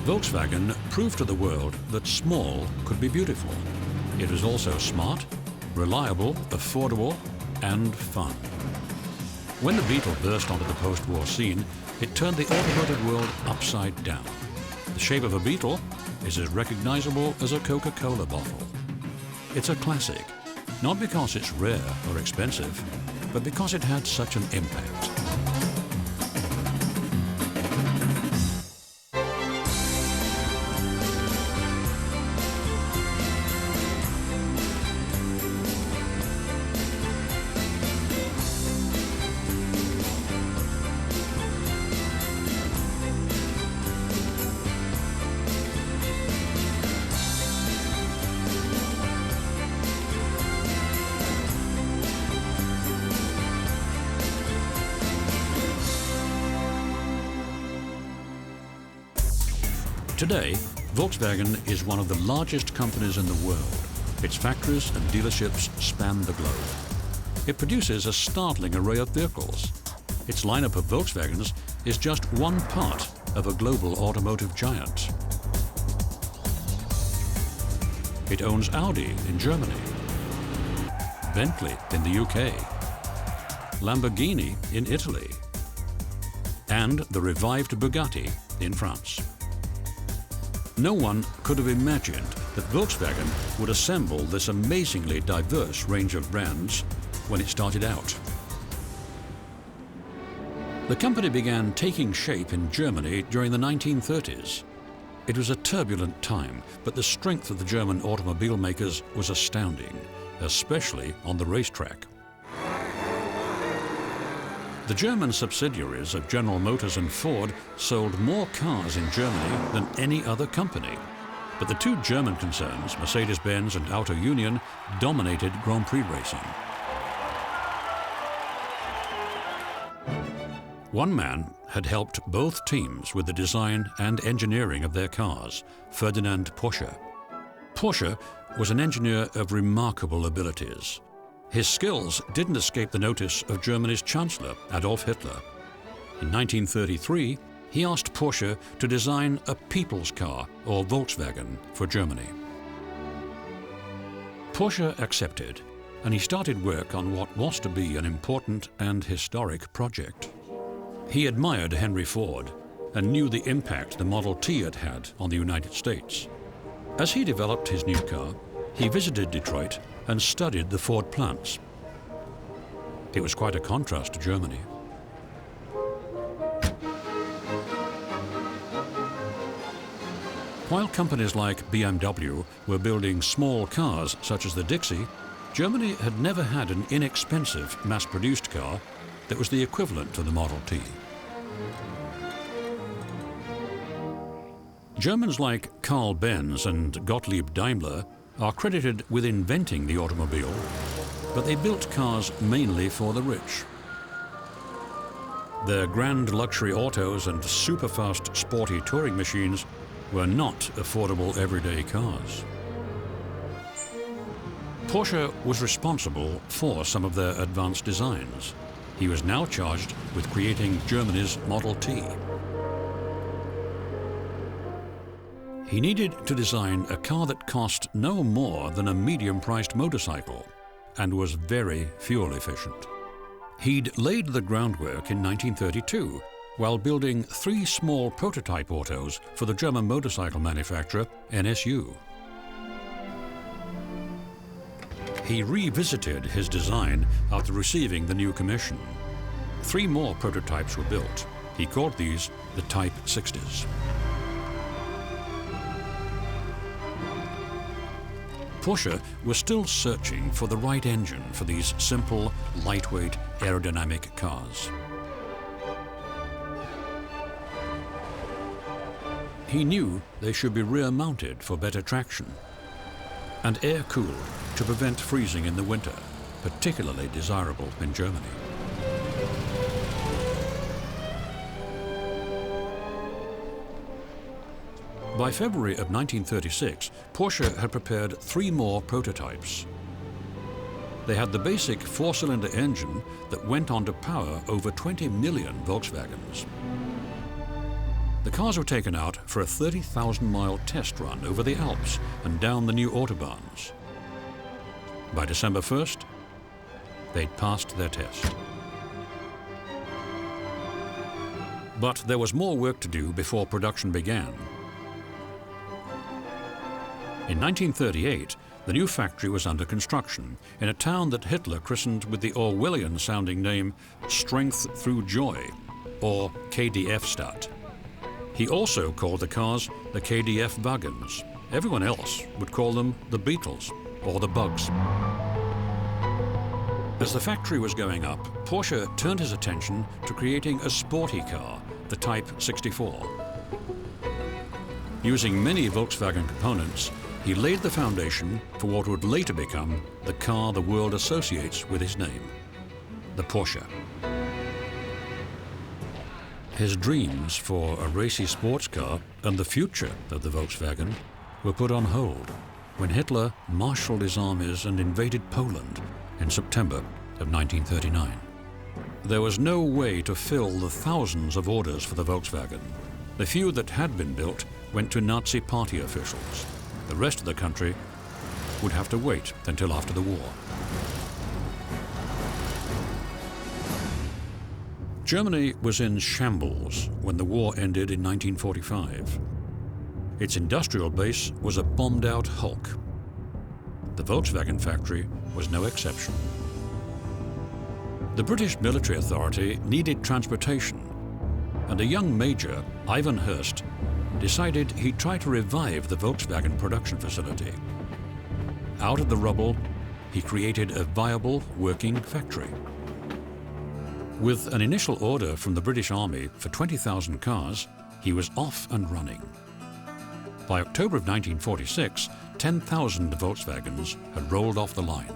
Volkswagen proved to the world that small could be beautiful. It was also smart, reliable, affordable, and fun. When the Beetle burst onto the post-war scene, it turned the automotive world upside down. The shape of a Beetle is as recognizable as a Coca-Cola bottle. It's a classic, not because it's rare or expensive, but because it had such an impact. Today, Volkswagen is one of the largest companies in the world. Its factories and dealerships span the globe. It produces a startling array of vehicles. Its lineup of Volkswagens is just one part of a global automotive giant. It owns Audi in Germany, Bentley in the UK, Lamborghini in Italy, and the revived Bugatti in France. No one could have imagined that Volkswagen would assemble this amazingly diverse range of brands when it started out. The company began taking shape in Germany during the 1930s. It was a turbulent time, but the strength of the German automobile makers was astounding, especially on the racetrack. The German subsidiaries of General Motors and Ford sold more cars in Germany than any other company. But the two German concerns, Mercedes-Benz and Auto Union, dominated Grand Prix racing. One man had helped both teams with the design and engineering of their cars, Ferdinand Porsche. Porsche was an engineer of remarkable abilities. His skills didn't escape the notice of Germany's Chancellor, Adolf Hitler. In 1933, he asked Porsche to design a people's car, or Volkswagen, for Germany. Porsche accepted, and he started work on what was to be an important and historic project. He admired Henry Ford and knew the impact the Model T had had on the United States. As he developed his new car, he visited Detroit and studied the Ford plants. It was quite a contrast to Germany. While companies like BMW were building small cars such as the Dixie, Germany had never had an inexpensive mass-produced car that was the equivalent to the Model T. Germans like Carl Benz and Gottlieb Daimler are credited with inventing the automobile, but they built cars mainly for the rich. Their grand luxury autos and super-fast sporty touring machines were not affordable everyday cars. Porsche was responsible for some of their advanced designs. He was now charged with creating Germany's Model T. He needed to design a car that cost no more than a medium-priced motorcycle and was very fuel efficient. He'd laid the groundwork in 1932 while building 3 small prototype autos for the German motorcycle manufacturer NSU. He revisited his design after receiving the new commission. 3 more prototypes were built. He called these the Type 60s. Porsche was still searching for the right engine for these simple, lightweight, aerodynamic cars. He knew they should be rear-mounted for better traction and air-cooled to prevent freezing in the winter, particularly desirable in Germany. By February of 1936, Porsche had prepared 3 more prototypes. They had the basic 4-cylinder engine that went on to power over 20 million Volkswagens. the cars were taken out for a 30,000-mile test run over the Alps and down the new autobahns. By December 1st, they'd passed their test. But there was more work to do before production began. In 1938, the new factory was under construction in a town that Hitler christened with the Orwellian-sounding name Strength Through Joy, or KDF-Stadt. He also called the cars the KDF Wagens. Everyone else would call them the Beetles or the Bugs. As the factory was going up, Porsche turned his attention to creating a sporty car, the Type 64. Using many Volkswagen components, he laid the foundation for what would later become the car the world associates with his name, the Porsche. His dreams for a racy sports car and the future of the Volkswagen were put on hold when Hitler marshaled his armies and invaded Poland in September of 1939. There was no way to fill the thousands of orders for the Volkswagen. The few that had been built went to Nazi party officials. The rest of the country would have to wait until after the war. Germany was in shambles when the war ended in 1945. Its industrial base was a bombed-out hulk. The Volkswagen factory was no exception. The British military authority needed transportation, and a young major, Ivan Hurst, decided he'd try to revive the Volkswagen production facility. Out of the rubble, he created a viable, working factory. With an initial order from the British Army for 20,000 cars, he was off and running. By October of 1946, 10,000 Volkswagens had rolled off the line.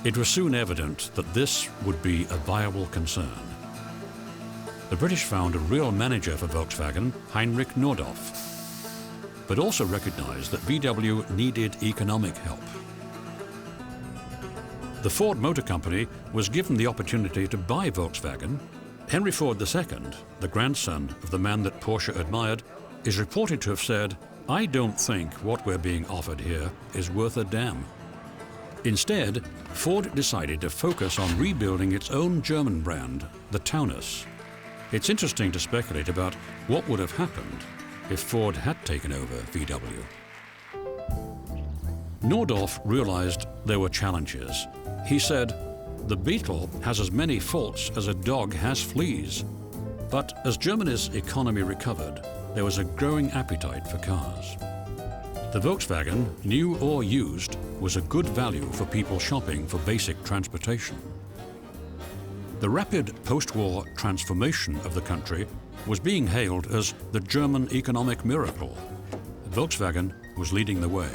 It was soon evident that this would be a viable concern. The British found a real manager for Volkswagen, Heinrich Nordhoff, but also recognized that VW needed economic help. The Ford Motor Company was given the opportunity to buy Volkswagen. Henry Ford II, the grandson of the man that Porsche admired, is reported to have said, "I don't think what we're being offered here is worth a damn." Instead, Ford decided to focus on rebuilding its own German brand, the Taunus. It's interesting to speculate about what would have happened if Ford had taken over VW. Nordhoff realized there were challenges. He said, "The Beetle has as many faults as a dog has fleas." But as Germany's economy recovered, there was a growing appetite for cars. The Volkswagen, new or used, was a good value for people shopping for basic transportation. The rapid post-war transformation of the country was being hailed as the German economic miracle. Volkswagen was leading the way.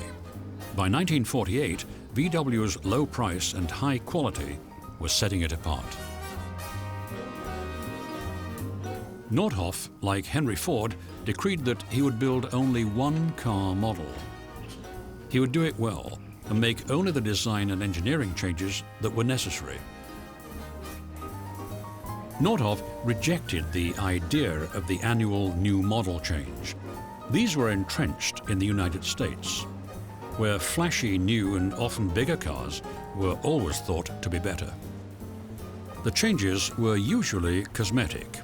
By 1948, VW's low price and high quality was setting it apart. Nordhoff, like Henry Ford, decreed that he would build only one car model. He would do it well and make only the design and engineering changes that were necessary. Nordhoff rejected the idea of the annual new model change. These were entrenched in the United States, where flashy new and often bigger cars were always thought to be better. The changes were usually cosmetic.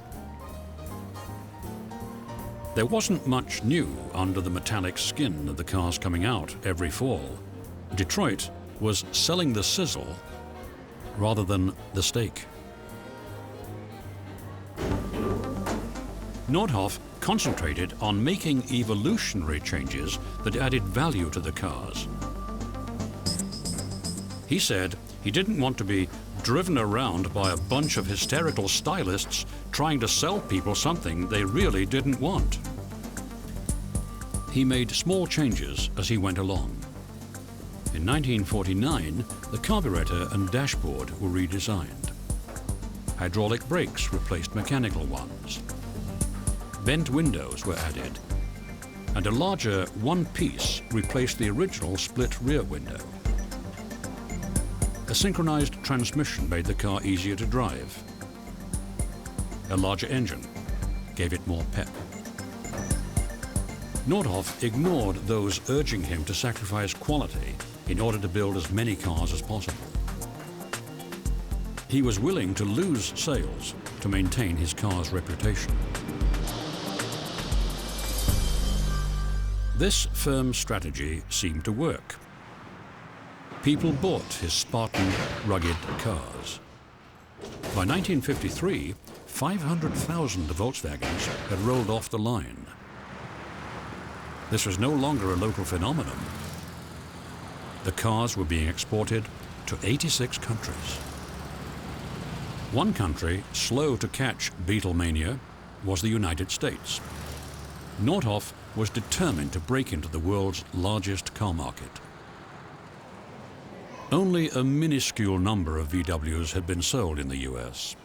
There wasn't much new under the metallic skin of the cars coming out every fall. Detroit was selling the sizzle rather than the steak. Nordhoff concentrated on making evolutionary changes that added value to the cars. He said he didn't want to be driven around by a bunch of hysterical stylists trying to sell people something they really didn't want. He made small changes as he went along. In 1949, the carburetor and dashboard were redesigned. Hydraulic brakes replaced mechanical ones. Vent windows were added, and a larger one-piece replaced the original split rear window. A synchronized transmission made the car easier to drive. A larger engine gave it more pep. Nordhoff ignored those urging him to sacrifice quality in order to build as many cars as possible. He was willing to lose sales to maintain his car's reputation. This firm's strategy seemed to work. People bought his Spartan, rugged cars. By 1953, 500,000 Volkswagens had rolled off the line. This was no longer a local phenomenon. The cars were being exported to 86 countries. One country slow to catch Beatlemania was the United States. Nordhoff was determined to break into the world's largest car market. Only a minuscule number of VWs had been sold in the US.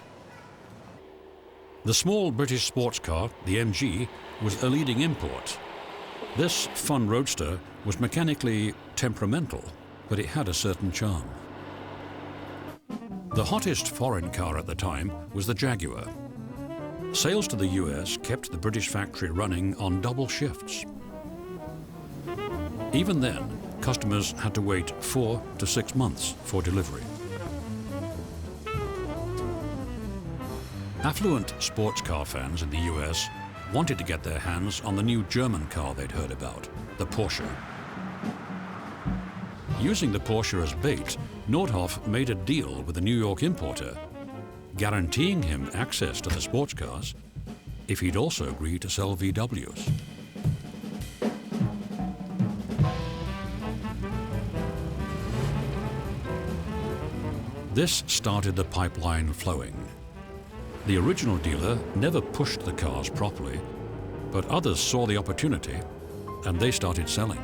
The small British sports car, the MG, was a leading import. This fun roadster was mechanically temperamental, but it had a certain charm. The hottest foreign car at the time was the Jaguar. Sales to the US kept the British factory running on double shifts. Even then, customers had to wait 4 to 6 months for delivery. Affluent sports car fans in the US wanted to get their hands on the new German car they'd heard about, the Porsche. Using the Porsche as bait, Nordhoff made a deal with the New York importer, guaranteeing him access to the sports cars if he'd also agree to sell VWs. This started the pipeline flowing. The original dealer never pushed the cars properly, but others saw the opportunity and they started selling.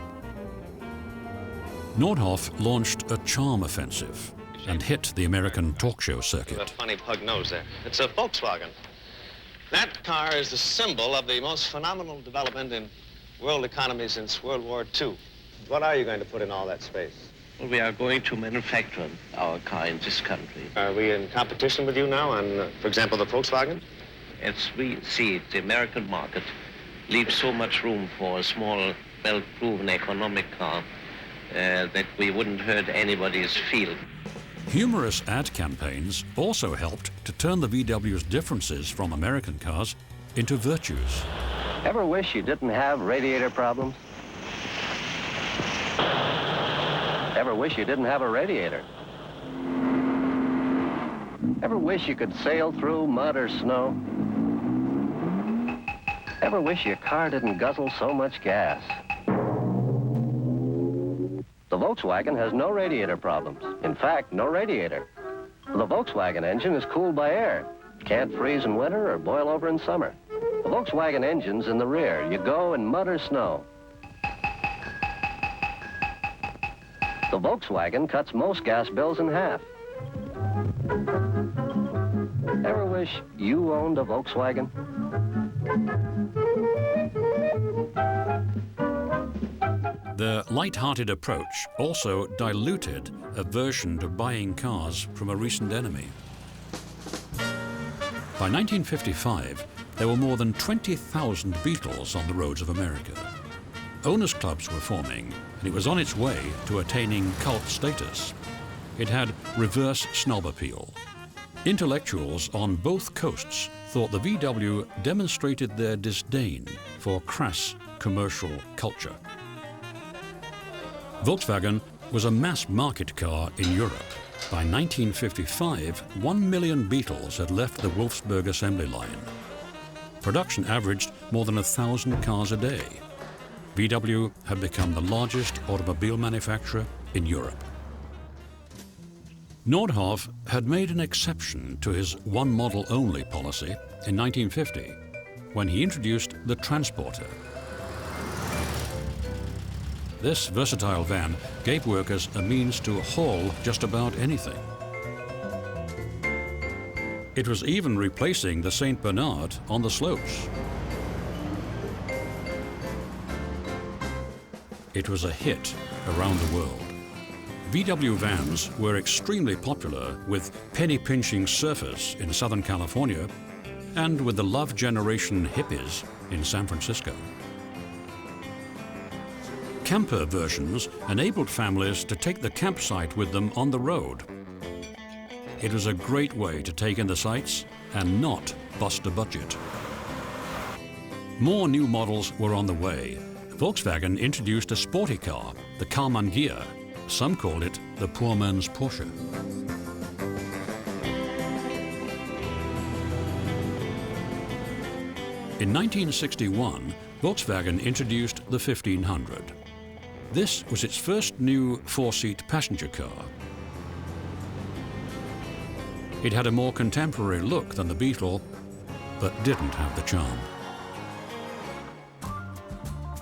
Nordhoff launched a charm offensive and hit the American talk show circuit. That funny pug nose there. It's a Volkswagen. That car is the symbol of the most phenomenal development in world economy since World War II. What are you going to put in all that space? Well, we are going to manufacture our car in this country. Are we in competition with you now on, for example, the Volkswagen? As we see it, the American market leaves so much room for a small, well-proven economic car that we wouldn't hurt anybody's feel. Humorous ad campaigns also helped to turn the VW's differences from American cars into virtues. Ever wish you didn't have radiator problems? Ever wish you didn't have a radiator? Ever wish you could sail through mud or snow? Ever wish your car didn't guzzle so much gas? The Volkswagen has no radiator problems. In fact, no radiator. The Volkswagen engine is cooled by air. Can't freeze in winter or boil over in summer. The Volkswagen engine's in the rear. You go in mud or snow. The Volkswagen cuts most gas bills in half. Ever wish you owned a Volkswagen? Their light-hearted approach also diluted aversion to buying cars from a recent enemy. By 1955, there were more than 20,000 Beetles on the roads of America. Owners' clubs were forming, and it was on its way to attaining cult status. It had reverse snob appeal. Intellectuals on both coasts thought the VW demonstrated their disdain for crass commercial culture. Volkswagen was a mass-market car in Europe. By 1955, 1 million Beetles had left the Wolfsburg assembly line. Production averaged more than 1,000 cars a day. VW had become the largest automobile manufacturer in Europe. Nordhoff had made an exception to his one-model-only policy in 1950 when he introduced the Transporter. This versatile van gave workers a means to haul just about anything. It was even replacing the St. Bernard on the slopes. It was a hit around the world. VW vans were extremely popular with penny-pinching surfers in Southern California and with the Love Generation hippies in San Francisco. Camper versions enabled families to take the campsite with them on the road. It was a great way to take in the sights and not bust a budget. More new models were on the way. Volkswagen introduced a sporty car, the Karmann-Ghia. Some call it the poor man's Porsche. In 1961, Volkswagen introduced the 1500. This was its first new four-seat passenger car. It had a more contemporary look than the Beetle, but didn't have the charm.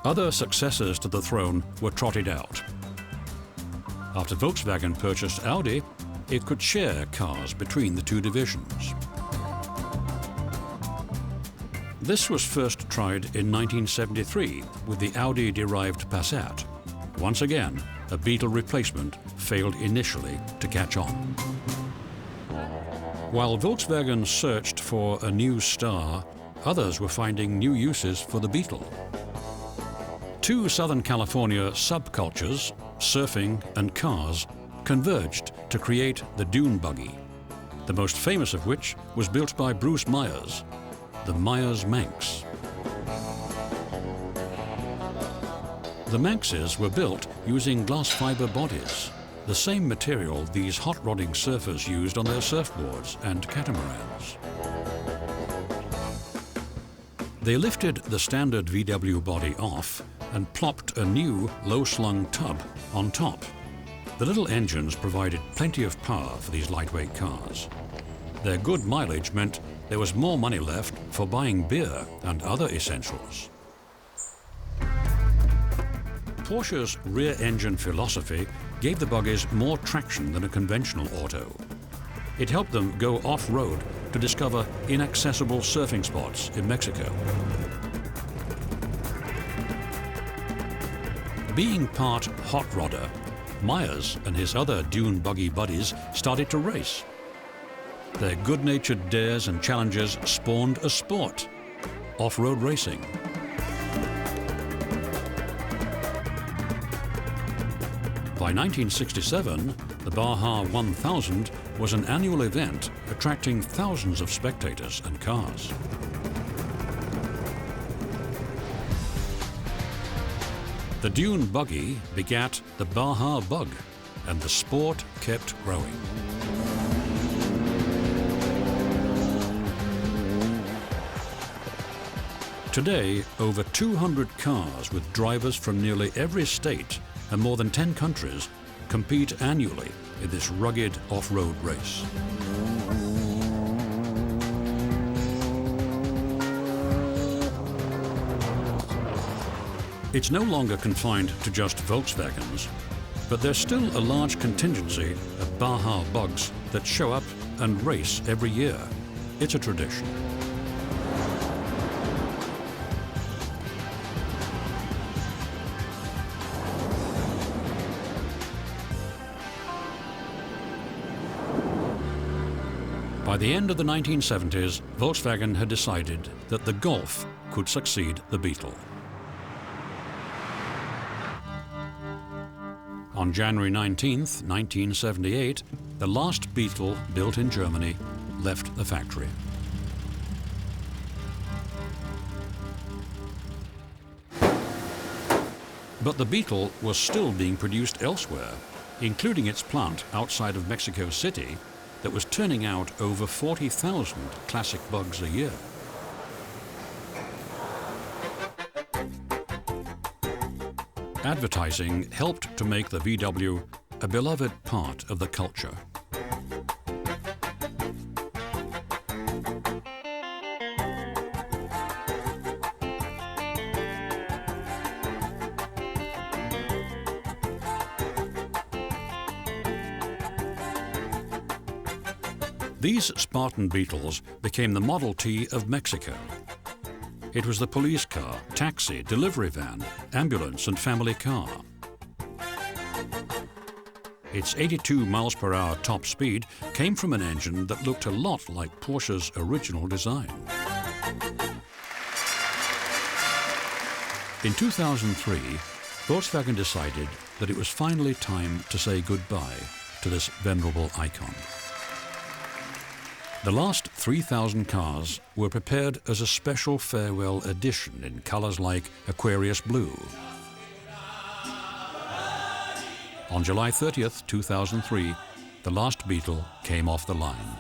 Other successors to the throne were trotted out. After Volkswagen purchased Audi, it could share cars between the two divisions. This was first tried in 1973 with the Audi-derived Passat. Once again, a Beetle replacement failed initially to catch on. While Volkswagen searched for a new star, others were finding new uses for the Beetle. Two Southern California subcultures, surfing and cars, converged to create the dune buggy, the most famous of which was built by Bruce Myers, the Myers Manx. The Manxes were built using glass fiber bodies, the same material these hot-rodding surfers used on their surfboards and catamarans. They lifted the standard VW body off and plopped a new low-slung tub on top. The little engines provided plenty of power for these lightweight cars. Their good mileage meant there was more money left for buying beer and other essentials. Porsche's rear-engine philosophy gave the buggies more traction than a conventional auto. It helped them go off-road to discover inaccessible surfing spots in Mexico. Being part hot rodder, Myers and his other dune buggy buddies started to race. Their good-natured dares and challenges spawned a sport, off-road racing. By 1967, the Baja 1000 was an annual event attracting thousands of spectators and cars. The dune buggy begat the Baja Bug, and the sport kept growing. Today, over 200 cars with drivers from nearly every state and more than 10 countries compete annually in this rugged off-road race. It's no longer confined to just Volkswagens, but there's still a large contingency of Baja Bugs that show up and race every year. It's a tradition. By the end of the 1970s, Volkswagen had decided that the Golf could succeed the Beetle. On January 19, 1978, the last Beetle built in Germany left the factory. But the Beetle was still being produced elsewhere, including its plant outside of Mexico City that was turning out over 40,000 classic bugs a year. Advertising helped to make the VW a beloved part of the culture. These Spartan Beetles became the Model T of Mexico. It was the police car, taxi, delivery van, ambulance and family car. Its 82 miles per hour top speed came from an engine that looked a lot like Porsche's original design. In 2003, Volkswagen decided that it was finally time to say goodbye to this venerable icon. The last 3,000 cars were prepared as a special farewell edition in colors like Aquarius blue. On July 30th, 2003, the last Beetle came off the line.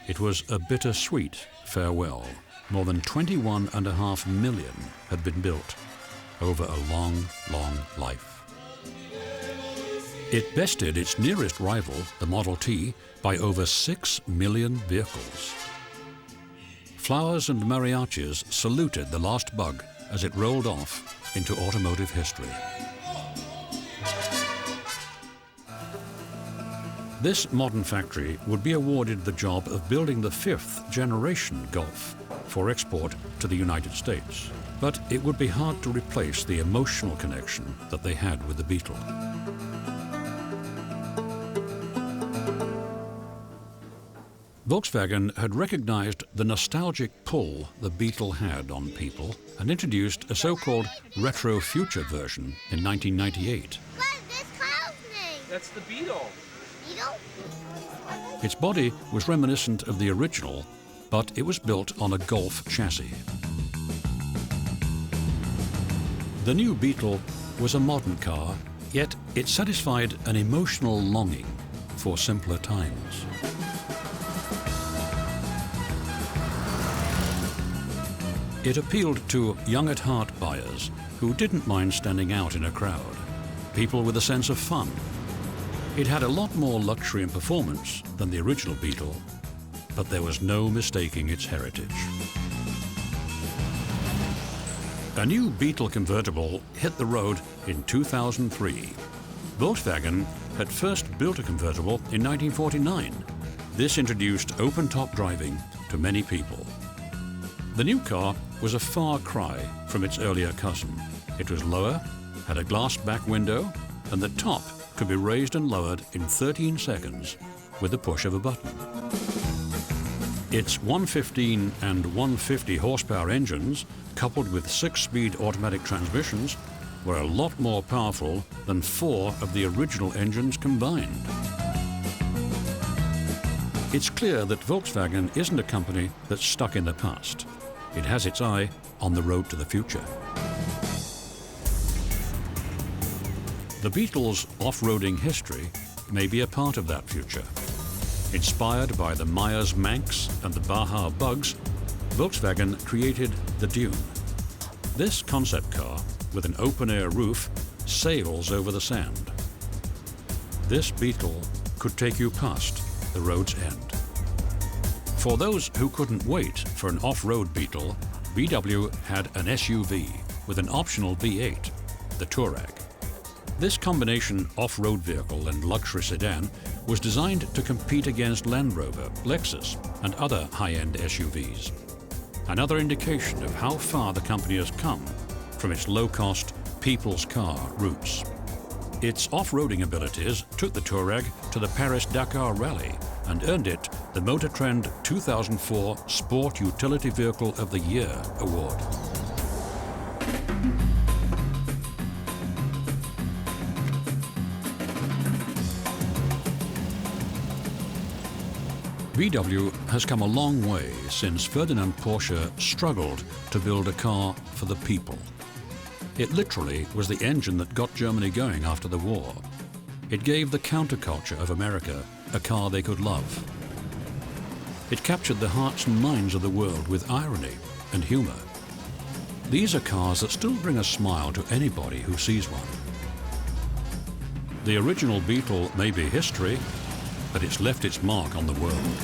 It was a bittersweet farewell. More than 21.5 million had been built over a long, long life. It bested its nearest rival, the Model T, by over 6 million vehicles. Flowers and mariachis saluted the last bug as it rolled off into automotive history. This modern factory would be awarded the job of building the 5th generation Golf for export to the United States. But it would be hard to replace the emotional connection that they had with the Beetle. Volkswagen had recognized the nostalgic pull the Beetle had on people and introduced a so-called retro future version in 1998. What is this cloud's name? That's the Beetle. Beetle? Its body was reminiscent of the original, but it was built on a Golf chassis. The new Beetle was a modern car, yet it satisfied an emotional longing for simpler times. It appealed to young-at-heart buyers who didn't mind standing out in a crowd, people with a sense of fun. It had a lot more luxury and performance than the original Beetle, but there was no mistaking its heritage. A new Beetle convertible hit the road in 2003. Volkswagen had first built a convertible in 1949. This introduced open-top driving to many people. The new car was a far cry from its earlier cousin. It was lower, had a glass back window, and the top could be raised and lowered in 13 seconds with the push of a button. Its 115 and 150 horsepower engines, coupled with 6-speed automatic transmissions, were a lot more powerful than 4 of the original engines combined. It's clear that Volkswagen isn't a company that's stuck in the past. It has its eye on the road to the future. The Beetle's off-roading history may be a part of that future. Inspired by the Myers Manx and the Baja Bugs, Volkswagen created the Dune. This concept car, with an open-air roof, sails over the sand. This Beetle could take you past the road's end. For those who couldn't wait for an off-road Beetle, VW had an SUV with an optional V8, the Touareg. This combination off-road vehicle and luxury sedan was designed to compete against Land Rover, Lexus, and other high-end SUVs. Another indication of how far the company has come from its low-cost, people's car roots. Its off-roading abilities took the Touareg to the Paris-Dakar Rally and earned it the Motor Trend 2004 Sport Utility Vehicle of the Year award. VW has come a long way since Ferdinand Porsche struggled to build a car for the people. It literally was the engine that got Germany going after the war. It gave the counterculture of America a car they could love. It captured the hearts and minds of the world with irony and humor. These are cars that still bring a smile to anybody who sees one. The original Beetle may be history, but it's left its mark on the world.